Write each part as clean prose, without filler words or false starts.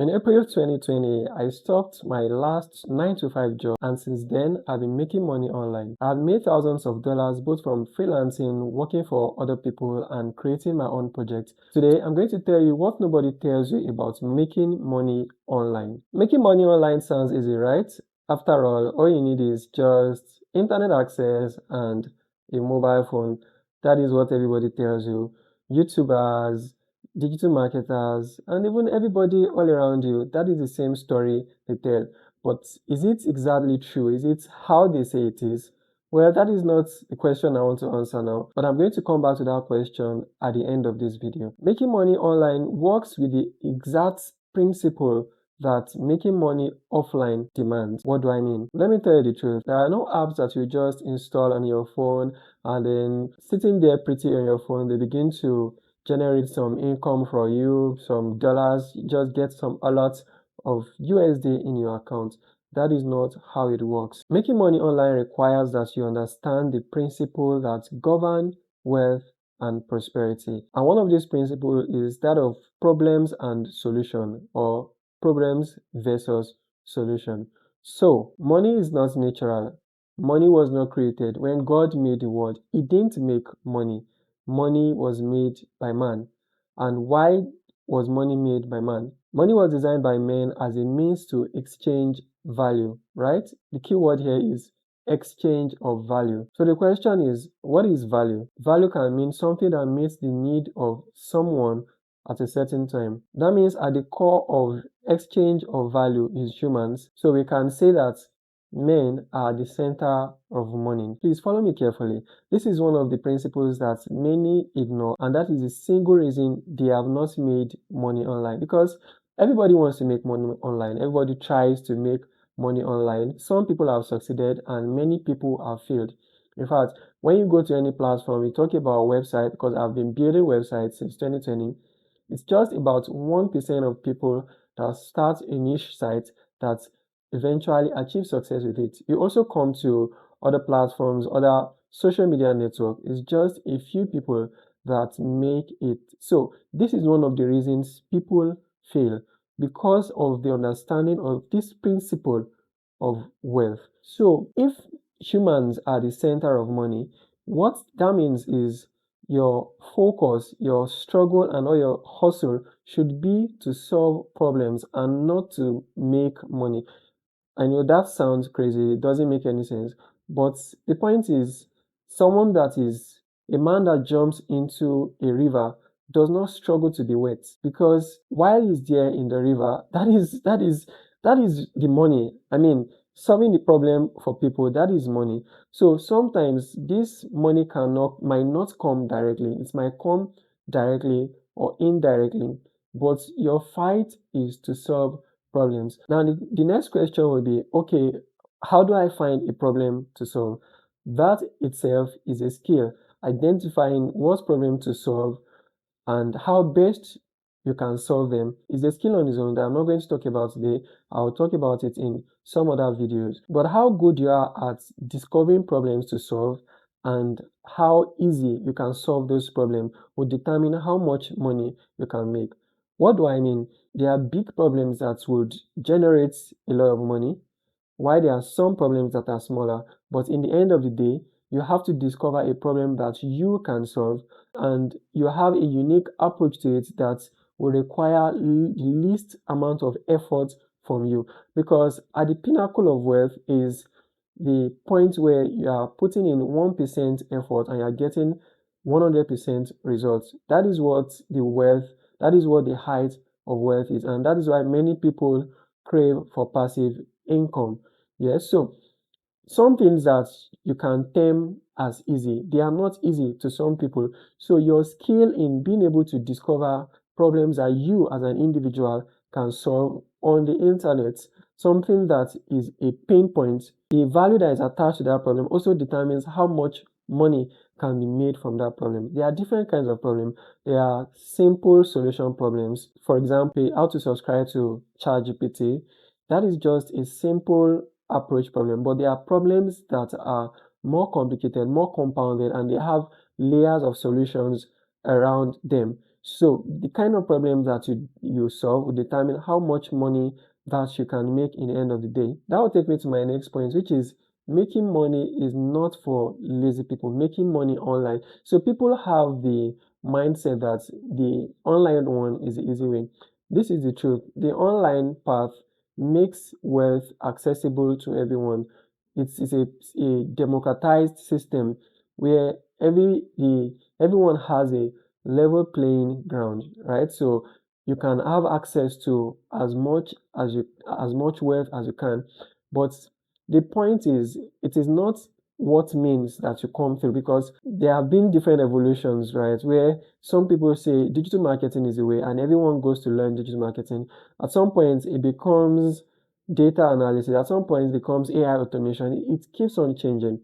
In April 2020, I stopped my last 9 to 5 job, and since then, I've been making money online. I've made thousands of dollars both from freelancing, working for other people, and creating my own projects. Today, I'm going to tell you what nobody tells you about making money online. Making money online sounds easy, right? After all you need is just internet access and a mobile phone. That is what everybody tells you. YouTubers, digital marketers, and even everybody all around you, that is the same story they tell. But is it exactly true? Is it how they say it is? Well, that is not the question I want to answer now, but I'm going to come back to that question at the end of this video. Making money online works with the exact principle that making money offline demands. What do I mean? Let me tell you the truth. There are no apps that you just install on your phone and then sitting there pretty on your phone, they begin to generate some income for you, some dollars, just get some alerts of USD in your account. That is not how it works. Making money online requires that you understand the principle that govern wealth and prosperity. And one of these principles is that of problems and solution, or problems versus solution. So money is not natural. Money was not created. When God made the world, he didn't make money. Money was made by man. And why was money made by man? Money was designed by men as a means to exchange value, right? The key word here is exchange of value. So the question is, what is value? Value can mean something that meets the need of someone at a certain time. That means at the core of exchange of value is humans. So we can say that men are the center of money. Please follow me carefully. This is one of the principles that many ignore, and that is the single reason they have not made money online, because everybody wants to make money online. Everybody tries to make money online. Some people have succeeded and many people have failed. In fact, when you go to any platform, we talk about website, because I've been building websites since 2020. It's just about 1% of people that start a niche site that eventually achieve success with it. You also come to other platforms, other social media networks. It's just a few people that make it. So this is one of the reasons people fail, because of the understanding of this principle of wealth. So if humans are the center of money, what that means is your focus, your struggle, and all your hustle should be to solve problems and not to make money. I know that sounds crazy, it doesn't make any sense, but the point is, someone that is a man that jumps into a river does not struggle to be wet, because while he's there in the river, that is the money. I mean, solving the problem for people, that is money. So sometimes this money might not come directly, it might come directly or indirectly, but your fight is to solve problems. Now, the next question will be, okay, how do I find a problem to solve? That itself is a skill, identifying what problem to solve and how best you can solve them is a skill on its own that I'm not going to talk about today. I'll talk about it in some other videos. But how good you are at discovering problems to solve and how easy you can solve those problems will determine how much money you can make. What do I mean? There are big problems that would generate a lot of money, while there are some problems that are smaller. But in the end of the day, you have to discover a problem that you can solve, and you have a unique approach to it that will require the least amount of effort from you. Because at the pinnacle of wealth is the point where you are putting in 1% effort and you are getting 100% results. That is what that is what the height of wealth is, and that is why many people crave for passive income. Yes, so some things that you can term as easy, they are not easy to some people. So your skill in being able to discover problems that you as an individual can solve on the internet, something that is a pain point, the value that is attached to that problem also determines how much money can be made from that problem. There are different kinds of problems. There are simple solution problems. For example, how to subscribe to ChatGPT. That is just a simple approach problem, but there are problems that are more complicated, more compounded, and they have layers of solutions around them. So the kind of problems that you solve will determine how much money that you can make in the end of the day. That will take me to my next point, which is making money is not for lazy people. Making money online. So people have the mindset that the online one is the easy way. This is the truth. The online path makes wealth accessible to everyone. It's a democratized system where everyone has a level playing ground, right? So you can have access to as much wealth as you can. But the point is, it is not what means that you come through, because there have been different evolutions, right? Where some people say digital marketing is the way and everyone goes to learn digital marketing. At some point, it becomes data analysis. At some point, it becomes AI automation. It keeps on changing.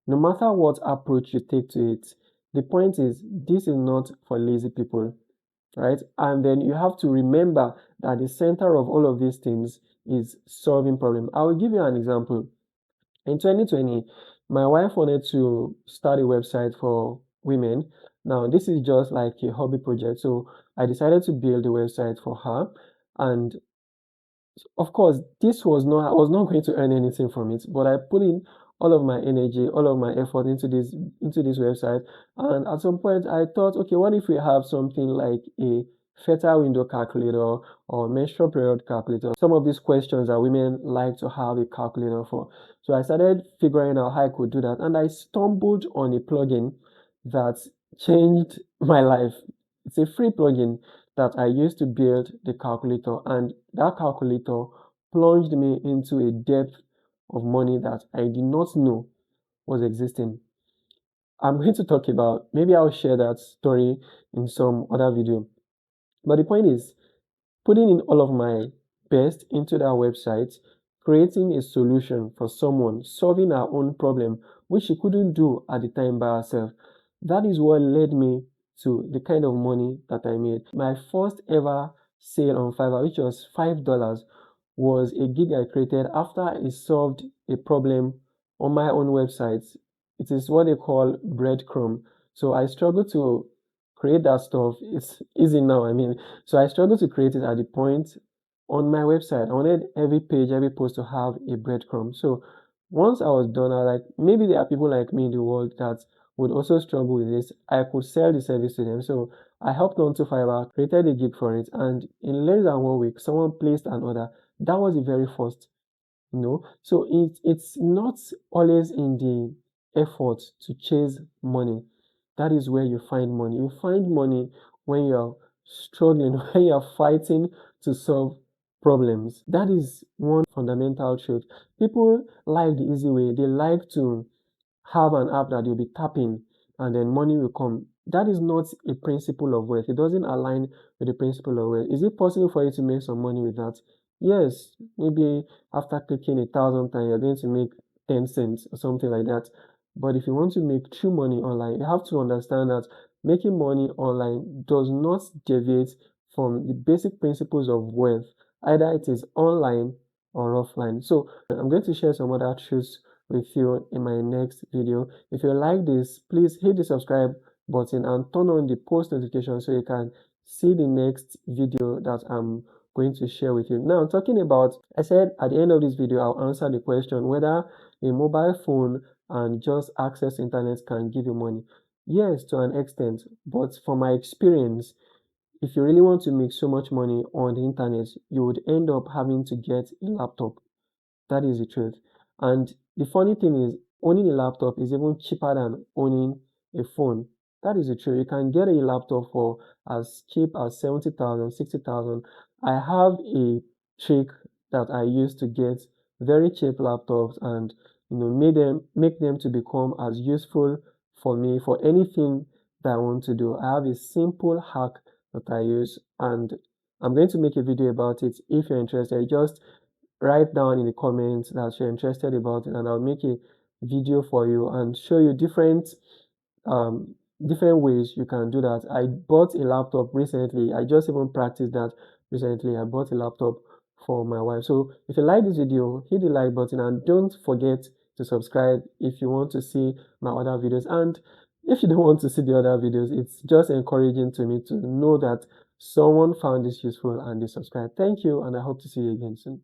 No matter what approach you take to it, the point is this is not for lazy people, right? And then you have to remember that the center of all of these things is solving problem. I will give you an example. In 2020, my wife wanted to start a website for women. Now, this is just like a hobby project. So I decided to build a website for her. And of course, I was not going to earn anything from it, but I put in all of my energy, all of my effort into this website. And at some point I thought, okay, what if we have something like a fertile window calculator or menstrual period calculator? Some of these questions that women like to have a calculator for. So I started figuring out how I could do that, and I stumbled on a plugin that changed my life. It's a free plugin that I used to build the calculator, and that calculator plunged me into a depth of money that I did not know was existing. I'm going to talk about, maybe I'll share that story in some other video. But the point is, putting in all of my best into that website, creating a solution for someone, solving our own problem, which she couldn't do at the time by herself. That is what led me to the kind of money that I made. My first ever sale on Fiverr, which was $5, was a gig I created after I solved a problem on my own website. It is what they call breadcrumb. So I struggled to create that stuff. It's easy now. So I struggled to create it at the point on my website. I wanted every page, every post to have a breadcrumb. So once I was done, I was like, maybe there are people like me in the world that would also struggle with this. I could sell the service to them. So I helped on to Fiverr, created a gig for it, and in less than 1 week, someone placed an order. That was the very first. So it's not always in the effort to chase money. That is where you find money. You find money when you're struggling, when you're fighting to solve problems. That is one fundamental truth. People like the easy way. They like to have an app that you'll be tapping and then money will come. That is not a principle of wealth. It doesn't align with the principle of wealth. Is it possible for you to make some money with that? Yes, maybe after clicking 1,000 times, you're going to make 10 cents or something like that. But if you want to make true money online, you have to understand that making money online does not deviate from the basic principles of wealth. Either it is online or offline. So I'm going to share some other truths with you in my next video. If you like this, please hit the subscribe button and turn on the post notification so you can see the next video that I'm going to share with you. Now, talking about, I said at the end of this video, I'll answer the question whether a mobile phone and just access internet can give you money. Yes, to an extent, but from my experience, if you really want to make so much money on the internet, you would end up having to get a laptop. That is the truth. And the funny thing is, owning a laptop is even cheaper than owning a phone. That is the truth. You can get a laptop for as cheap as 70,000, 60,000. I have a trick that I use to get very cheap laptops and make them to become as useful for me for anything that I want to do. I have a simple hack that I use, and I'm going to make a video about it. If you're interested, just write down in the comments that you're interested about it, and I'll make a video for you and show you um different ways you can do that. I bought a laptop recently. I just even practiced that recently. I bought a laptop for my wife. So if you like this video, hit the like button and don't forget to subscribe if you want to see my other videos. And If you don't want to see the other videos, it's just encouraging to me to know that someone found this useful and they subscribe. Thank you, and I hope to see you again soon.